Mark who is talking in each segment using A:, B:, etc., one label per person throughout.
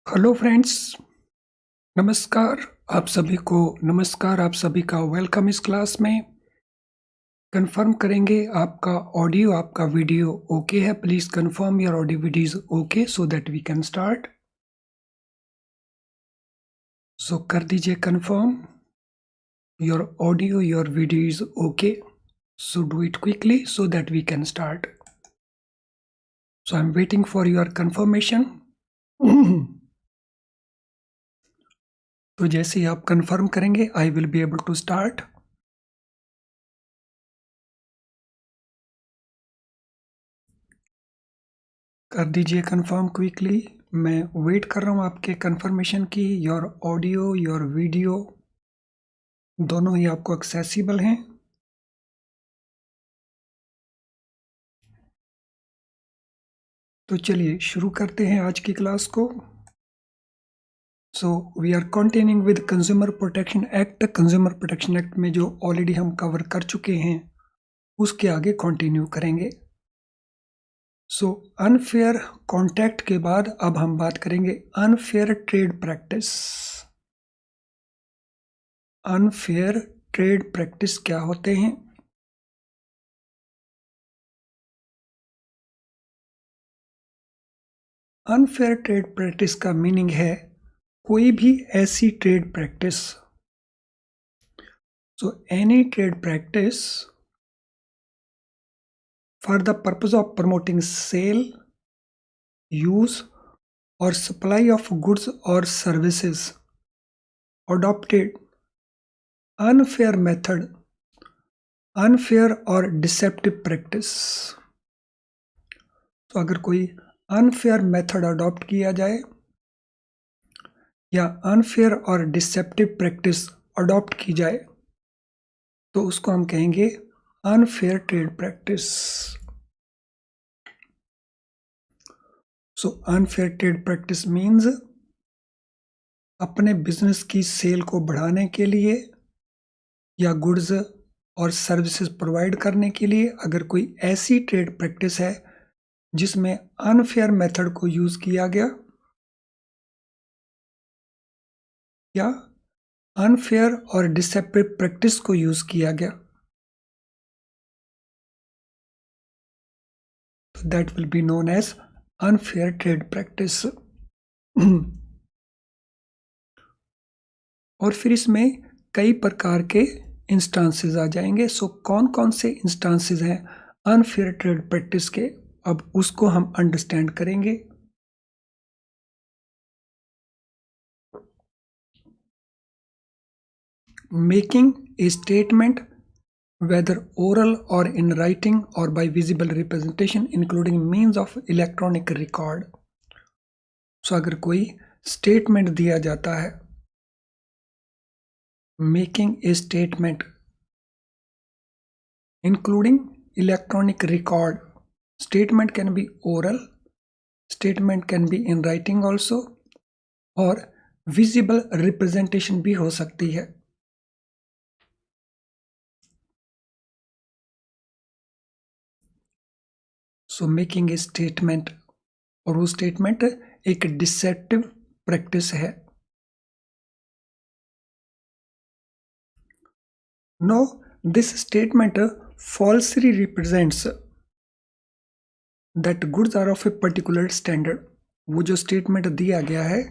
A: Hello friends, नमस्कार। आप सभी का वेलकम इस क्लास में। कंफर्म करेंगे आपका ऑडियो, आपका वीडियो ओके है। Please confirm your audio video is okay so that we can start. So कर दीजिए confirm your audio, your video is okay. So do it quickly so that we can start. So I am waiting for your confirmation. तो जैसे ही आप confirm करेंगे I will be able to start. कर दीजिए confirm quickly. मैं wait कर रहा हूँ आपके कंफर्मेशन की। योर ऑडियो, योर वीडियो दोनों ही आपको एक्सेसिबल हैं। तो चलिए शुरू करते हैं आज की क्लास को। So we are continuing with consumer protection act. Consumer protection act में जो ऑलरेडी हम कवर कर चुके हैं उसके आगे कंटिन्यू करेंगे। सो अनफेयर कॉन्ट्रैक्ट के बाद अब हम बात करेंगे unfair trade practice. Unfair trade practice क्या होते हैं? अनफेयर ट्रेड प्रैक्टिस का मीनिंग है कोई भी ऐसी trade practice. So any trade practice for the purpose of promoting sale, use or supply of goods or services adopted unfair method, unfair or deceptive practice। तो अगर कोई अनफेयर मेथड अडॉप्ट किया जाए या अनफेयर और डिसेप्टिव प्रैक्टिस अडॉप्ट की जाए तो उसको हम कहेंगे unfair trade practice. So unfair trade practice means अपने बिजनेस की सेल को बढ़ाने के लिए या गुड्स और सर्विसेज प्रोवाइड करने के लिए अगर कोई ऐसी ट्रेड प्रैक्टिस है जिसमें अनफेयर मेथड को यूज किया गया या अनफेयर और डिसेप्टिव प्रैक्टिस को यूज किया गया, तो that will be known as unfair trade practice. और फिर इसमें कई प्रकार के इंस्टांसेस आ जाएंगे। सो कौन कौन से इंस्टांसेस हैं अनफेयर ट्रेड प्रैक्टिस के, अब उसको हम अंडरस्टैंड करेंगे। Making a statement whether oral or in writing or by visible representation including means of electronic record। सो अगर कोई स्टेटमेंट दिया जाता है, making a statement including electronic record. Statement can be oral, statement can be in writing also, और visible representation भी हो सकती है। सो मेकिंग ए स्टेटमेंट, और वो स्टेटमेंट एक डिसेप्टिव प्रैक्टिस है। No, this statement falsely represents that goods are of a particular standard। वो जो स्टेटमेंट दिया गया है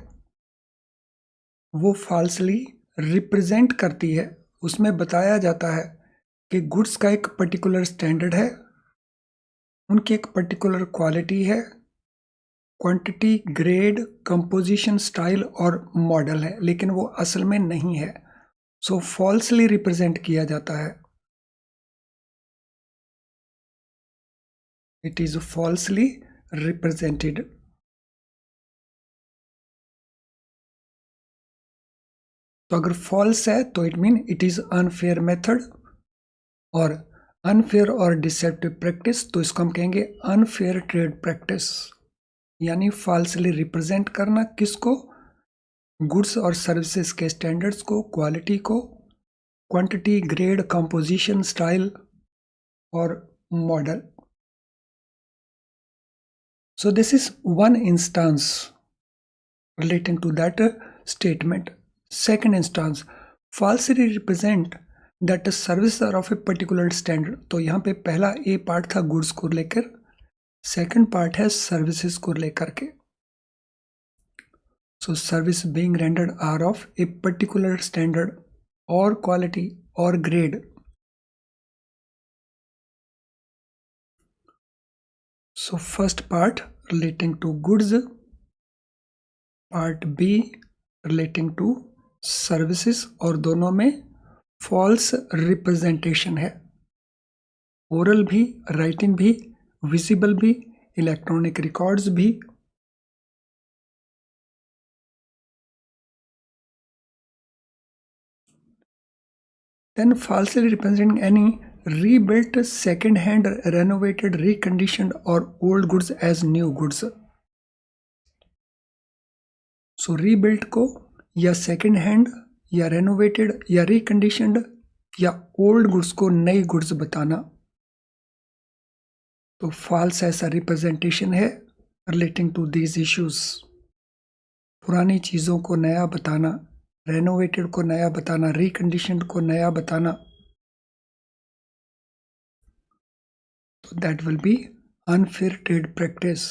A: वो falsely रिप्रेजेंट करती है, उसमें बताया जाता है कि गुड्स का एक पर्टिकुलर स्टैंडर्ड है, उनकी एक पर्टिकुलर क्वालिटी है, क्वांटिटी, ग्रेड, कंपोजिशन, स्टाइल और मॉडल है, लेकिन वो असल में नहीं है। सो फॉल्सली रिप्रेजेंट किया जाता है। It is falsely represented. तो अगर फॉल्स है तो it mean it is unfair method, और अनफेयर और डिसेप्टिव प्रैक्टिस तो इसको हम कहेंगे अनफेयर ट्रेड प्रैक्टिस। यानी फॉल्सली रिप्रेजेंट करना किसको? गुड्स और सर्विसेज के स्टैंडर्ड्स को, क्वालिटी को, क्वांटिटी, ग्रेड, कंपोजिशन, स्टाइल और model. So this is one instance relating to that statement. Second instance, falsely represent that the services are of a particular standard. तो यहाँ पे पहला ए पार्ट था गुड्स को लेकर, सेकंड पार्ट है सर्विसेज को लेकर के. So service being rendered are of a particular standard or quality or grade. So first part relating to goods, part B relating to services, और दोनों में फॉल्स रिप्रेजेंटेशन है. ओरल भी, राइटिंग भी, विजिबल भी, इलेक्ट्रॉनिक रिकॉर्ड्स भी. Then falsely representing any rebuilt, second hand, renovated, reconditioned or old goods as new goods. So rebuilt को या सेकेंड हैंड या रेनोवेटेड या रिकंडीशनड या ओल्ड गुड्स को नई गुड्स बताना. तो फॉल्स ऐसा रिप्रेजेंटेशन है रिलेटिंग टू दीज इश्यूज. पुरानी चीज़ों को नया बताना, रेनोवेटेड को नया बताना, रिकंडीशनड को नया बताना. तो that will B unfair trade practice.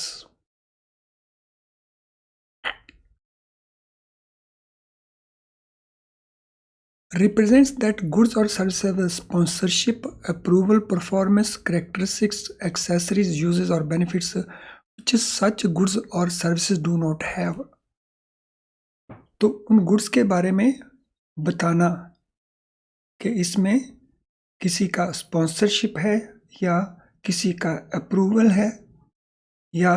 A: Represents that goods or services have a sponsorship, approval, performance, characteristics, accessories, uses or benefits which such goods or services do not have. तो उन गुड्स के बारे में बताना कि इसमें किसी का स्पॉन्सरशिप है या किसी का अप्रूवल है या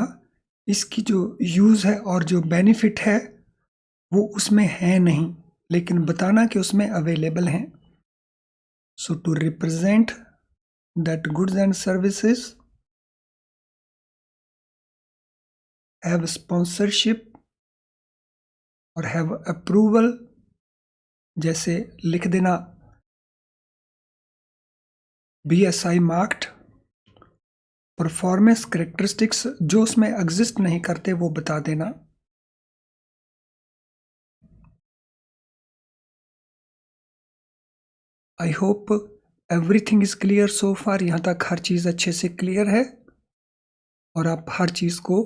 A: इसकी जो यूज़ है और जो बेनिफिट है वो उसमें है नहीं, लेकिन बताना कि उसमें अवेलेबल हैं. So to represent that goods and services have sponsorship और हैव अप्रूवल, जैसे लिख देना BSI मार्क्ड. परफॉर्मेंस कैरेक्टरिस्टिक्स जो उसमें एग्जिस्ट नहीं करते वो बता देना. I hope everything is clear so far. यहाँ तक हर चीज़ अच्छे से क्लियर है और आप हर चीज़ को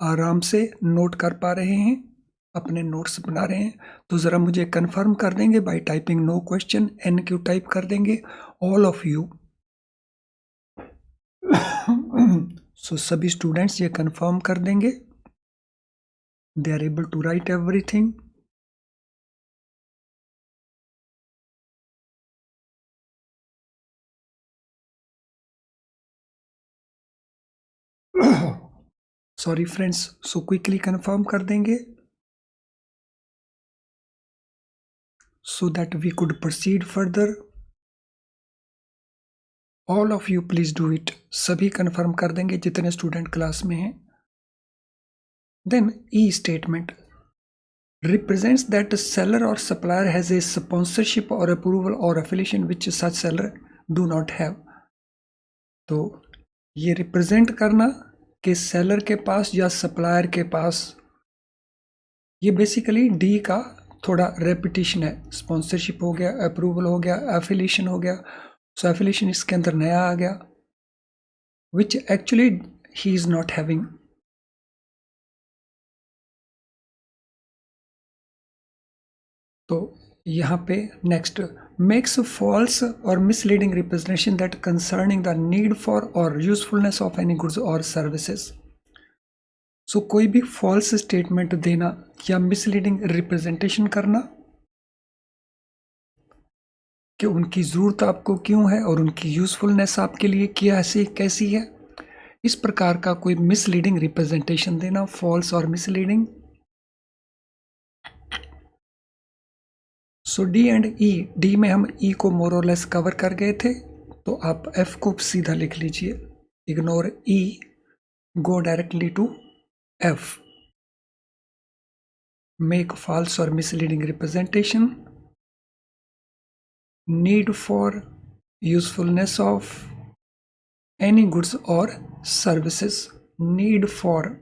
A: आराम से नोट कर पा रहे हैं, अपने नोट्स बना रहे हैं. तो ज़रा मुझे कंफर्म कर देंगे by typing no question, NQ type कर देंगे ऑल ऑफ यू. सो सभी स्टूडेंट्स ये कंफर्म कर देंगे they are able to write everything. Sorry friends, so quickly confirm कर देंगे so that we could proceed further. All of you please do it. सभी confirm कर देंगे जितने स्टूडेंट क्लास में हैं. Then E statement represents that a seller or supplier has a sponsorship or approval or affiliation which such seller do not have. तो ये represent करना कि सेलर के पास या सप्लायर के पास, ये बेसिकली डी का थोड़ा रेपिटेशन है. स्पॉन्सरशिप हो गया, अप्रूवल हो गया, एफिलिएशन हो गया. सो एफिलिएशन इसके अंदर नया आ गया which actually he is not having. तो यहाँ पे नेक्स्ट मेक्स फॉल्स और misleading representation that concerning the need for और यूजफुलनेस ऑफ एनी गुड्स और सर्विसेज. सो कोई भी फॉल्स स्टेटमेंट देना या मिसलीडिंग रिप्रेजेंटेशन करना कि उनकी ज़रूरत आपको क्यों है और उनकी यूज़फुलनेस आपके लिए क्या कैसी है, इस प्रकार का कोई मिसलीडिंग रिप्रेजेंटेशन देना, फॉल्स और misleading. So D and E, D में हम ई को मोर और लेस कवर कर गए थे, तो आप एफ को सीधा लिख लीजिए. Ignore E, go directly to F. Make false और misleading representation. Need for, usefulness of any goods or services. Need for,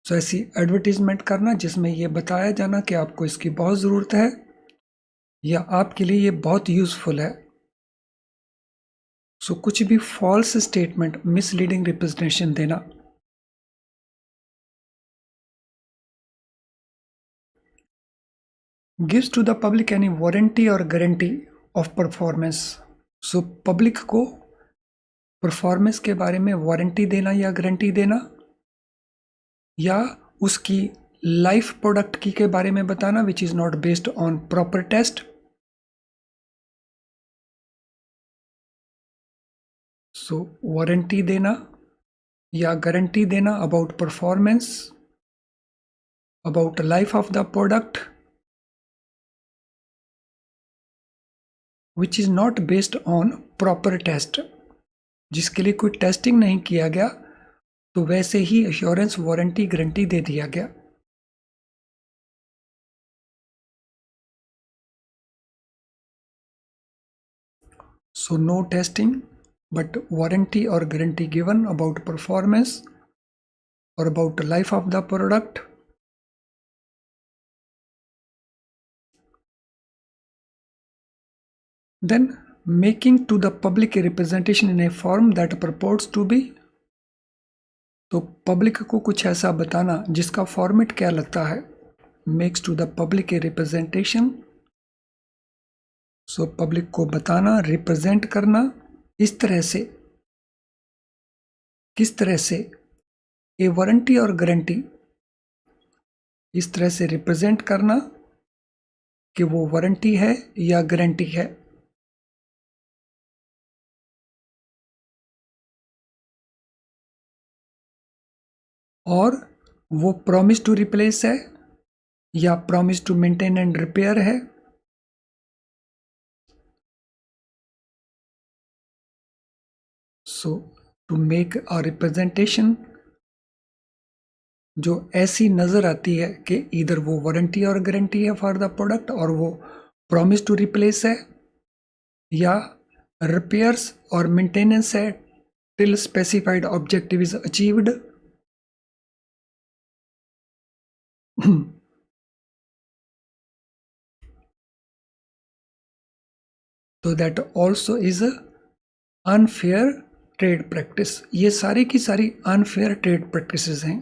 A: so ऐसी एडवर्टीजमेंट करना जिसमें ये बताया जाना कि आपको इसकी बहुत ज़रूरत है या आपके लिए ये बहुत यूज़फुल है। सो कुछ भी फॉल्स स्टेटमेंट, मिसलीडिंग रिप्रेजेंटेशन देना। Gives to the public any warranty और guarantee of performance. So public को परफॉर्मेंस के बारे में वारंटी देना या गारंटी देना, या उसकी लाइफ प्रोडक्ट की के बारे में बताना which is not based on proper test. So warranty देना या गारंटी देना about performance, about life of the product which is not based on proper test, जिसके लिए कोई टेस्टिंग नहीं किया गया तो वैसे ही एश्योरेंस, वारंटी, गारंटी दे दिया गया। So no testing but warranty और गारंटी गिवन अबाउट परफॉर्मेंस और about life of the product. Then making to the public a representation in a form that purports to be। तो public को कुछ ऐसा बताना जिसका फॉर्मेट क्या लगता है। Makes to the public a representation. So public को बताना, रिप्रेजेंट करना इस तरह से, किस तरह से, ए वारंटी और गारंटी इस तरह से रिप्रेजेंट करना कि वो वारंटी है या गारंटी है। और वो प्रॉमिस टू रिप्लेस है या promise to maintain and repair है। So to make a representation जो ऐसी नज़र आती है कि इधर वो वारंटी और गारंटी है फॉर द प्रोडक्ट और वो प्रॉमिस टू रिप्लेस है या रिपेयर्स और मेंटेनेंस है till specified objective is achieved. तो that also is unfair trade practice. ये सारी की सारी अनफेयर ट्रेड प्रैक्टिसेस हैं।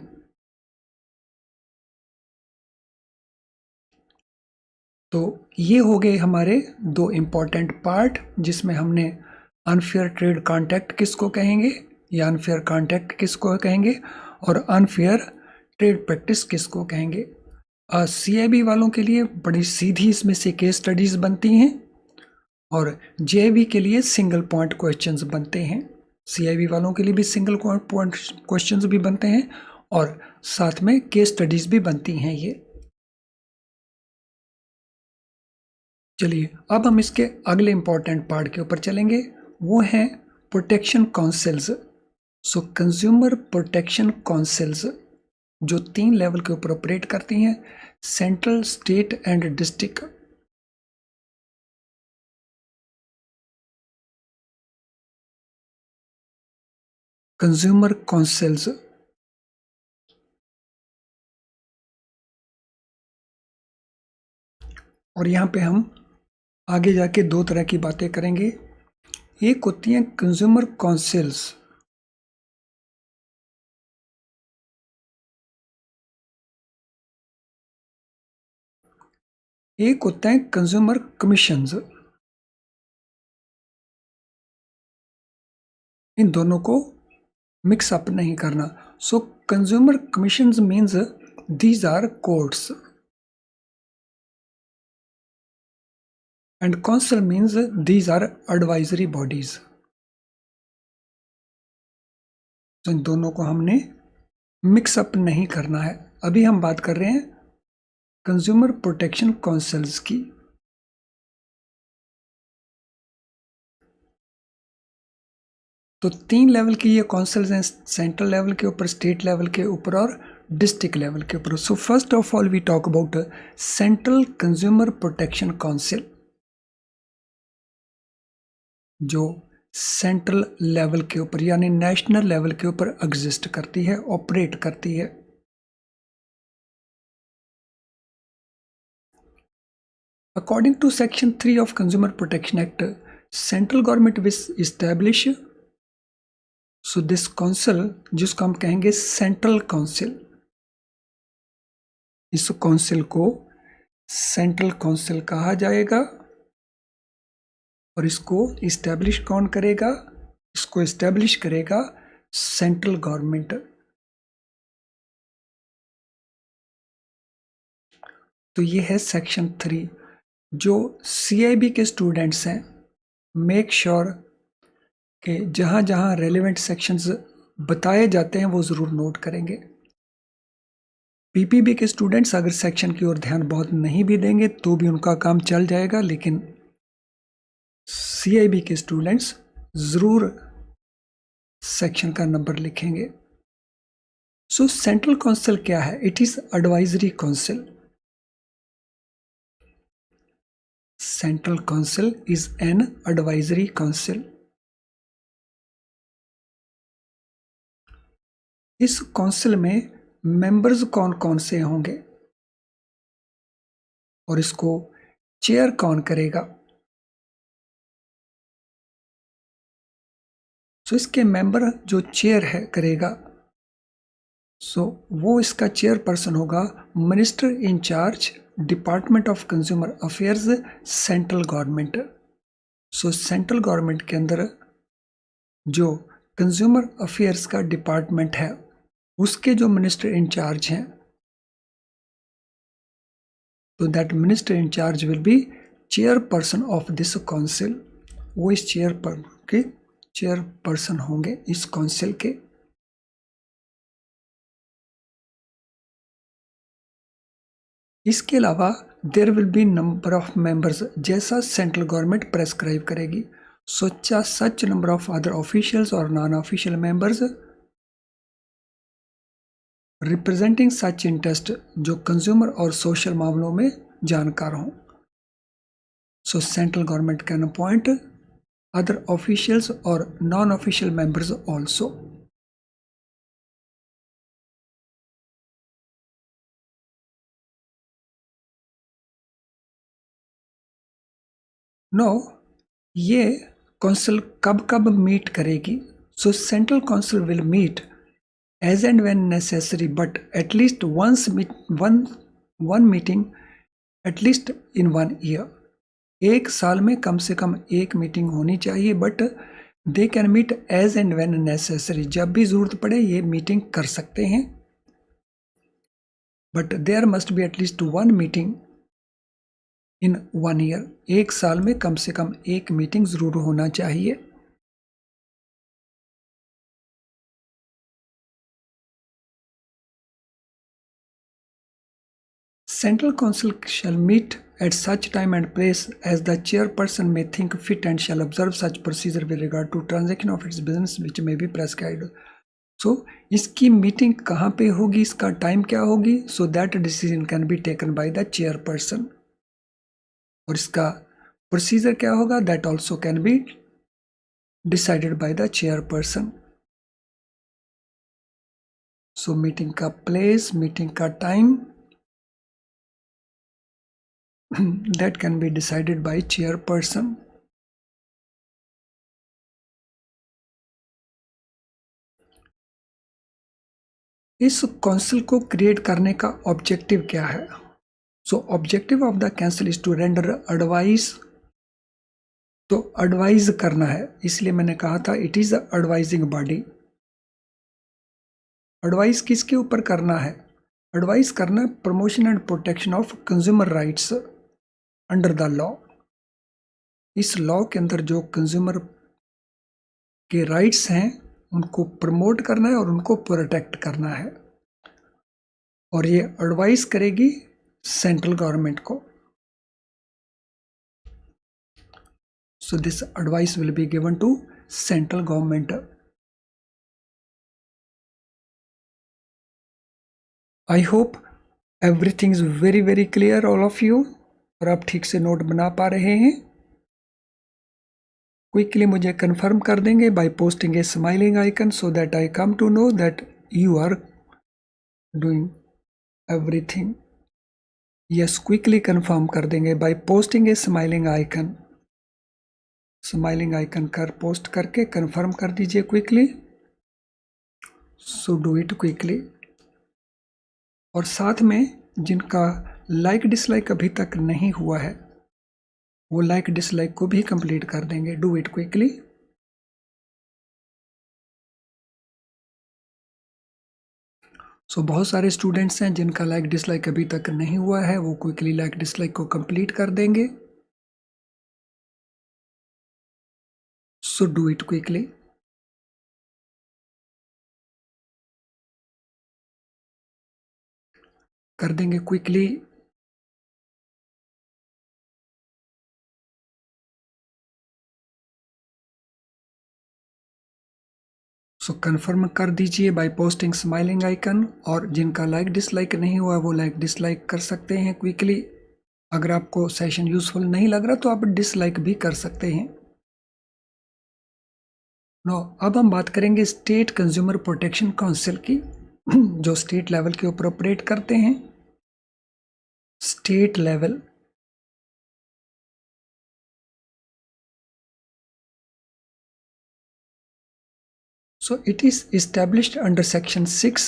A: तो ये हो गए हमारे दो इम्पॉर्टेंट पार्ट जिसमें हमने अनफेयर ट्रेड कॉन्टैक्ट किसको कहेंगे या अनफेयर कॉन्टैक्ट किसको कहेंगे और अनफेयर ट्रेड प्रैक्टिस किसको कहेंगे। CIB वालों के लिए बड़ी सीधी इसमें से केस स्टडीज बनती हैं और JIB के लिए सिंगल पॉइंट क्वेश्चंस बनते हैं। CIB वालों के लिए भी सिंगल पॉइंट क्वेश्चंस भी बनते हैं और साथ में केस स्टडीज भी बनती हैं ये। चलिए अब हम इसके अगले इंपॉर्टेंट पार्ट के ऊपर चलेंगे, वो है प्रोटेक्शन काउंसिल्स। सो कंज्यूमर प्रोटेक्शन काउंसिल्स जो 3 लेवल के ऊपर ऑपरेट करती हैं, central, state and district. Consumer councils और यहाँ पे हम आगे जाके 2 तरह की बातें करेंगे। एक होती हैं कंज्यूमर काउंसिल्स, एक होता है कंज्यूमर कमीशंस। इन दोनों को मिक्स अप नहीं करना। So consumer commissions means these are courts and council means these are advisory bodies। तो इन दोनों को हमने मिक्स अप नहीं करना है। अभी हम बात कर रहे हैं कंज्यूमर प्रोटेक्शन काउंसिल्स की। तो 3 लेवल की ये काउंसिल्स हैं, सेंट्रल लेवल के ऊपर, स्टेट लेवल के ऊपर और डिस्ट्रिक्ट लेवल के ऊपर। So first of all we talk about central consumer protection council जो सेंट्रल लेवल के ऊपर यानी नेशनल लेवल के ऊपर एग्जिस्ट करती है, ऑपरेट करती है। According to Section 3 of Consumer Protection Act, central government will establish so this council, जिसको हम कहेंगे सेंट्रल काउंसिल, इस काउंसिल को सेंट्रल काउंसिल कहा जाएगा। और इसको इस्टेब्लिश कौन करेगा? इसको इस्टेब्लिश करेगा सेंट्रल गवर्नमेंट। तो ये है सेक्शन 3। जो CIB के स्टूडेंट्स हैं, मेक श्योर कि जहाँ जहाँ रेलिवेंट सेक्शंस बताए जाते हैं वो ज़रूर नोट करेंगे। PPB के स्टूडेंट्स अगर सेक्शन की ओर ध्यान बहुत नहीं भी देंगे तो भी उनका काम चल जाएगा, लेकिन CIB के स्टूडेंट्स ज़रूर सेक्शन का नंबर लिखेंगे। सो सेंट्रल काउंसिल क्या है? It is advisory council. Central council is an advisory council. इस काउंसिल में मेंबर्स कौन कौन से होंगे और इसको चेयर कौन करेगा? सो इसके मेंबर जो चेयर है करेगा, सो वो इसका चेयरपर्सन होगा minister in charge department of consumer affairs, central government. So central government के अंदर जो कंज्यूमर अफेयर्स का डिपार्टमेंट है उसके जो मिनिस्टर इन चार्ज हैं, तो that minister in charge will be chairperson of this council. वो इस चेयरपर्सन होंगे इस काउंसिल के। इसके अलावा there will be number of members जैसा सेंट्रल गवर्नमेंट प्रेस्क्राइब करेगी। Such number of other officials और non official members representing such interest जो कंज्यूमर और सोशल मामलों में जानकार हों। So central government can appoint other officials और non official members also. No, ये काउंसिल कब कब मीट करेगी? So central council will meet as and when necessary, but at least one meeting at least in 1 year। एक साल में कम से कम एक मीटिंग होनी चाहिए, but they can meet as and when necessary, जब भी जरूरत पड़े ये मीटिंग कर सकते हैं, but there must be at least 1 meeting in 1 year। एक साल में कम से कम एक मीटिंग जरूर होना चाहिए। Central Council shall meet at such time and place as the chairperson may think fit and shall observe such procedure with regard to transaction of its business which may be prescribed। So इसकी meeting कहाँ पे होगी, इसका time क्या होगी? So that decision can be taken by the chairperson। और इसका procedure क्या होगा? That also can be decided by the chairperson। So meeting का प्लेस, मीटिंग का time that can be decided by chairperson। इस काउंसिल को क्रिएट करने का ऑब्जेक्टिव क्या है? So objective of the council is to render advice. तो advise करना है, इसलिए मैंने कहा था it is a advising body. Advice किसके ऊपर करना है? एडवाइस करना promotion and protection of consumer rights under the law. इस लॉ के अंदर जो कंज्यूमर के राइट्स हैं उनको प्रमोट करना है और उनको प्रोटेक्ट करना है, और ये एडवाइस करेगी सेंट्रल गवर्नमेंट को। So this advice will be given to central government. I hope everything is very very clear all of you, और आप ठीक से नोट बना पा रहे हैं। क्विकली मुझे कंफर्म कर देंगे by posting a smiling icon so that I come to know that you are doing everything। Yes quickly confirm कर देंगे by posting a smiling icon. Smiling icon कर पोस्ट करके कंफर्म कर दीजिए quickly. So do it quickly. और साथ में जिनका लाइक डिसलाइक अभी तक नहीं हुआ है वो लाइक डिसलाइक को भी कंप्लीट कर देंगे। Do it quickly. सो बहुत सारे स्टूडेंट्स हैं जिनका लाइक डिसलाइक अभी तक नहीं हुआ है, वो क्विकली लाइक डिसलाइक को कंप्लीट कर देंगे। सो डू इट क्विकली। कर देंगे क्विकली। सो कंफर्म कर दीजिए बाय पोस्टिंग स्माइलिंग आइकन। और जिनका लाइक डिसलाइक नहीं हुआ वो लाइक डिसलाइक कर सकते हैं क्विकली। अगर आपको सेशन यूजफुल नहीं लग रहा तो आप डिसलाइक भी कर सकते हैं। नो अब हम बात करेंगे स्टेट कंज्यूमर प्रोटेक्शन काउंसिल की जो स्टेट लेवल के ऊपर ऑपरेट करते हैं। State level so it is established under section 6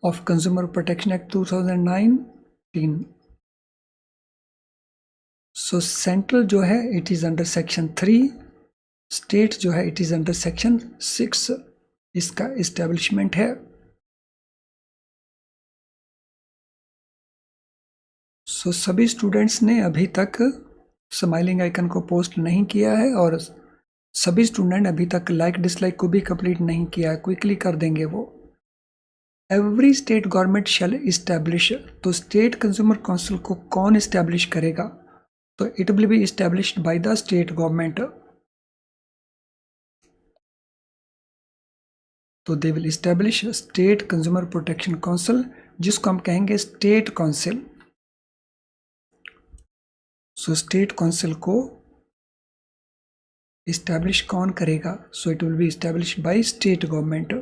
A: of Consumer Protection Act 2019। so central जो है it is under section 3, state जो है it is under section 6 इसका establishment है। so सभी स्टूडेंट्स ने अभी तक स्माइलिंग आइकन को पोस्ट नहीं किया है और सभी स्टूडेंट अभी तक लाइक डिसलाइक को भी कंप्लीट नहीं किया है, क्विकली कर देंगे वो। Every state government shall establish, तो स्टेट कंज्यूमर काउंसिल को कौन इस्टेब्लिश करेगा? तो it will be established by the state government. तो they will establish state consumer protection council, जिसको हम कहेंगे state council. So state council को इस्टेब्लिश कौन करेगा? So it will be established by state government.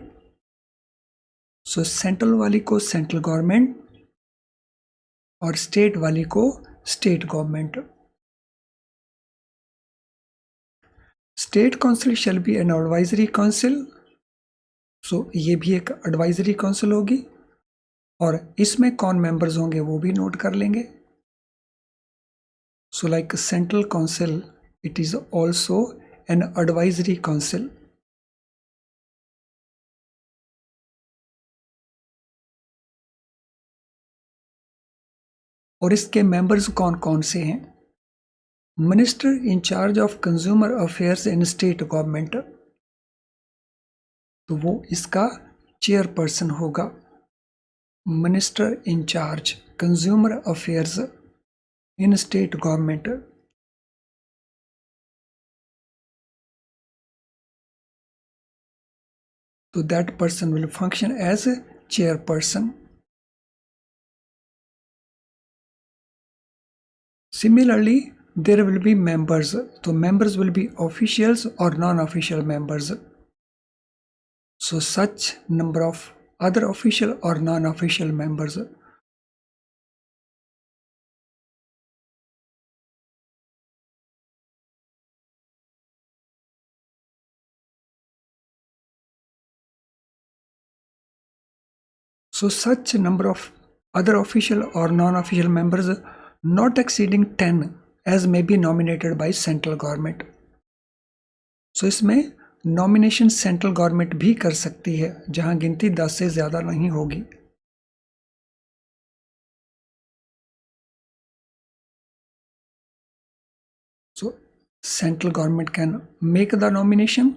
A: So central वाली को central government और स्टेट वाली को state government. State council shall B N advisory council. So ये भी एक एडवाइजरी काउंसिल होगी और इसमें कौन मेंबर्स होंगे वो भी नोट कर लेंगे। So like central council it is also an advisory council. और इसके मेंबर्स कौन कौन से हैं? Minister in charge of consumer affairs in state government, तो वो इसका चेयरपर्सन होगा। Minister in charge consumer affairs in state government. तो that person will function as chairperson. Similarly, there will be members. So members will be officials or non-official members. So such number of other official or non-official members. So such number of other official or non-official members not exceeding 10 as may be nominated by central government. So इसमें nomination central government भी कर सकती है जहां गिनती 10 से ज्यादा नहीं होगी। So central government can make the nomination.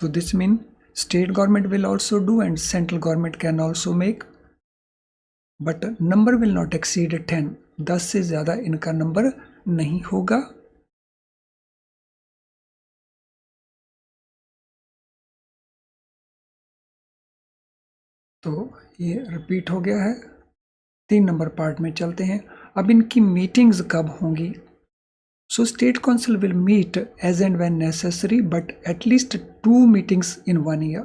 A: So this means state government will also do and central government can also make, but number will not exceed 10। 10 से ज्यादा इनका नंबर नहीं होगा। तो ये रिपीट हो गया है। 3 नंबर पार्ट में चलते हैं। अब इनकी मीटिंग्स कब होंगी? So state council will meet as and when necessary but at least 2 meetings in 1 year.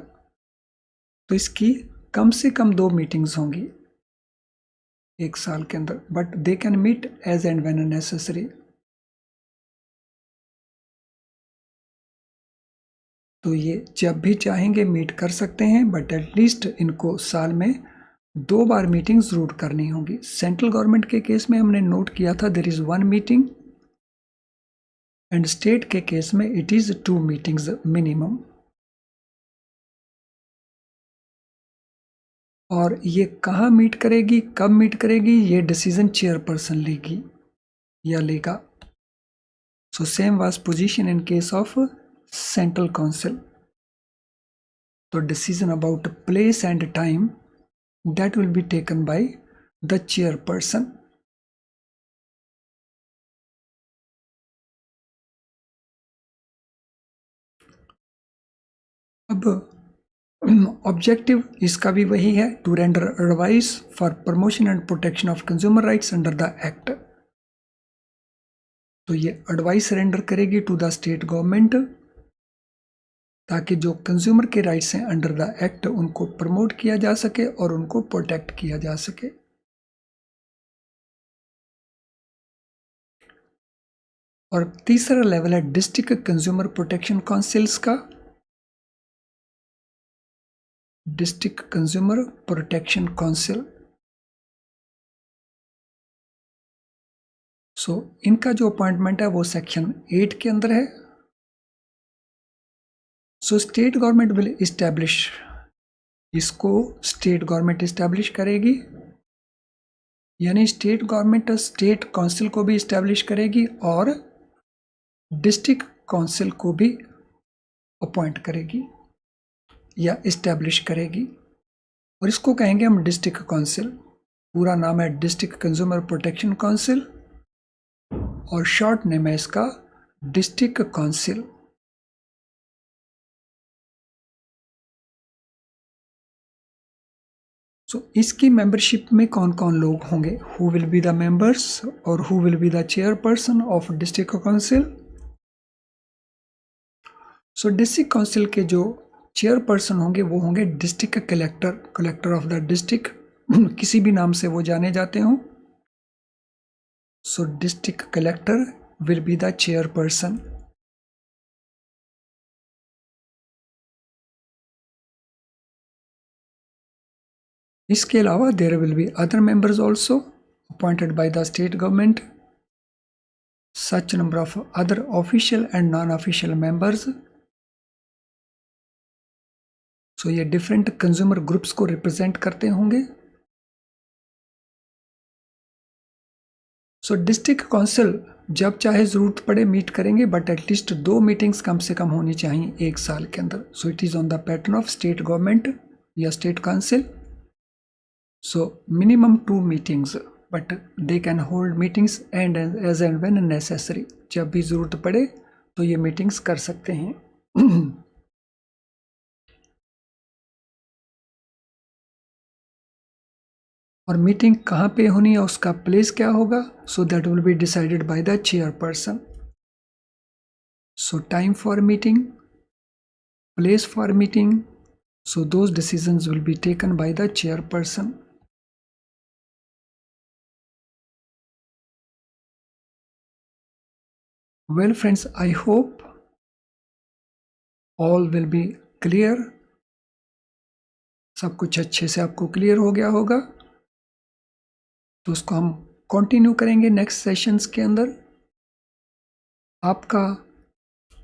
A: तो इसकी कम से कम 2 मीटिंग्स होंगी। 1 साल के अंदर, but they can meet as and when necessary. तो ये जब भी चाहेंगे मीट कर सकते हैं, बट एटलीस्ट इनको साल में 2 बार मीटिंग जरूर करनी होगी। सेंट्रल गवर्नमेंट के केस में हमने नोट किया था there is 1 meeting, and state के केस में इट इज 2 मीटिंग्स मिनिमम। और ये कहाँ मीट करेगी, कब मीट करेगी, ये डिसीजन चेयरपर्सन लेगी या लेगा। So same was position in case of central council. तो decision about place and time that will be taken by the chairperson. अब ऑब्जेक्टिव इसका भी वही है, to render advice for promotion and protection of consumer rights under the act. तो ये advice render करेगी to the state government, ताकि जो कंज्यूमर के राइट्स हैं अंडर द एक्ट उनको प्रमोट किया जा सके और उनको प्रोटेक्ट किया जा सके। और तीसरा लेवल है डिस्ट्रिक्ट कंज्यूमर प्रोटेक्शन काउंसिल्स का, डिस्ट्रिक्ट कंज्यूमर प्रोटेक्शन काउंसिल। सो इनका जो अपॉइंटमेंट है वो सेक्शन 8 के अंदर है। सो स्टेट गवर्नमेंट विल इस्टेब्लिश, इसको स्टेट गवर्नमेंट इस्टेब्लिश करेगी, यानी स्टेट गवर्नमेंट स्टेट काउंसिल को भी इस्टेब्लिश करेगी और डिस्ट्रिक्ट काउंसिल को भी अपॉइंट करेगी या इस्टेब्लिश करेगी, और इसको कहेंगे हम डिस्ट्रिक्ट काउंसिल। पूरा नाम है डिस्ट्रिक्ट कंज्यूमर प्रोटेक्शन काउंसिल और शॉर्ट नेम है इसका डिस्ट्रिक्ट काउंसिल। सो इसकी मेंबरशिप में कौन कौन लोग होंगे, who will be the members और who will be the chairperson of district council. So district council के जो चेयरपर्सन होंगे वो होंगे district collector, collector of the district, किसी भी नाम से वो जाने जाते हों। So district collector will be the chairperson. इसके अलावा there will be other members also appointed by the state government, such number of other official and non official members. सो ये डिफरेंट कंज्यूमर ग्रुप्स को रिप्रेजेंट करते होंगे। सो district council जब चाहे ज़रूरत पड़े मीट करेंगे, बट एटलीस्ट 2 मीटिंग्स कम से कम होनी चाहिए 1 साल के अंदर। So it is on the pattern of state government या state council. So minimum 2 meetings, but they can hold meetings and as and when necessary. जब भी ज़रूरत पड़े तो ये मीटिंग्स कर सकते हैं। और मीटिंग कहाँ पे होनी है, उसका प्लेस क्या होगा, so that will be decided by the chairperson. So time for meeting, place for meeting, so those decisions will be taken by the chairperson. Well friends, I hope all will be clear. सब कुछ अच्छे से आपको clear हो गया होगा। तो उसको हम कंटिन्यू करेंगे नेक्स्ट सेशंस के अंदर। आपका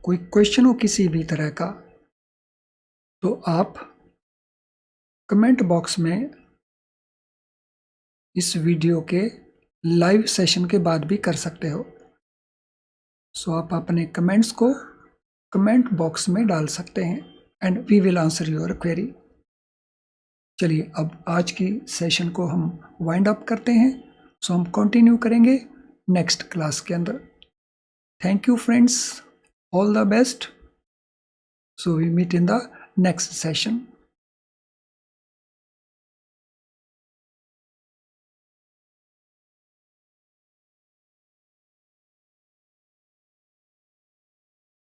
A: कोई क्वेश्चन हो किसी भी तरह का तो आप कमेंट बॉक्स में इस वीडियो के लाइव सेशन के बाद भी कर सकते हो। सो आप अपने कमेंट्स को कमेंट बॉक्स में डाल सकते हैं and we will answer your query. चलिए अब आज की सेशन को हम वाइंड अप करते हैं। सो हम कंटिन्यू करेंगे नेक्स्ट क्लास के अंदर। Thank you friends, all the best. So we meet in the next session.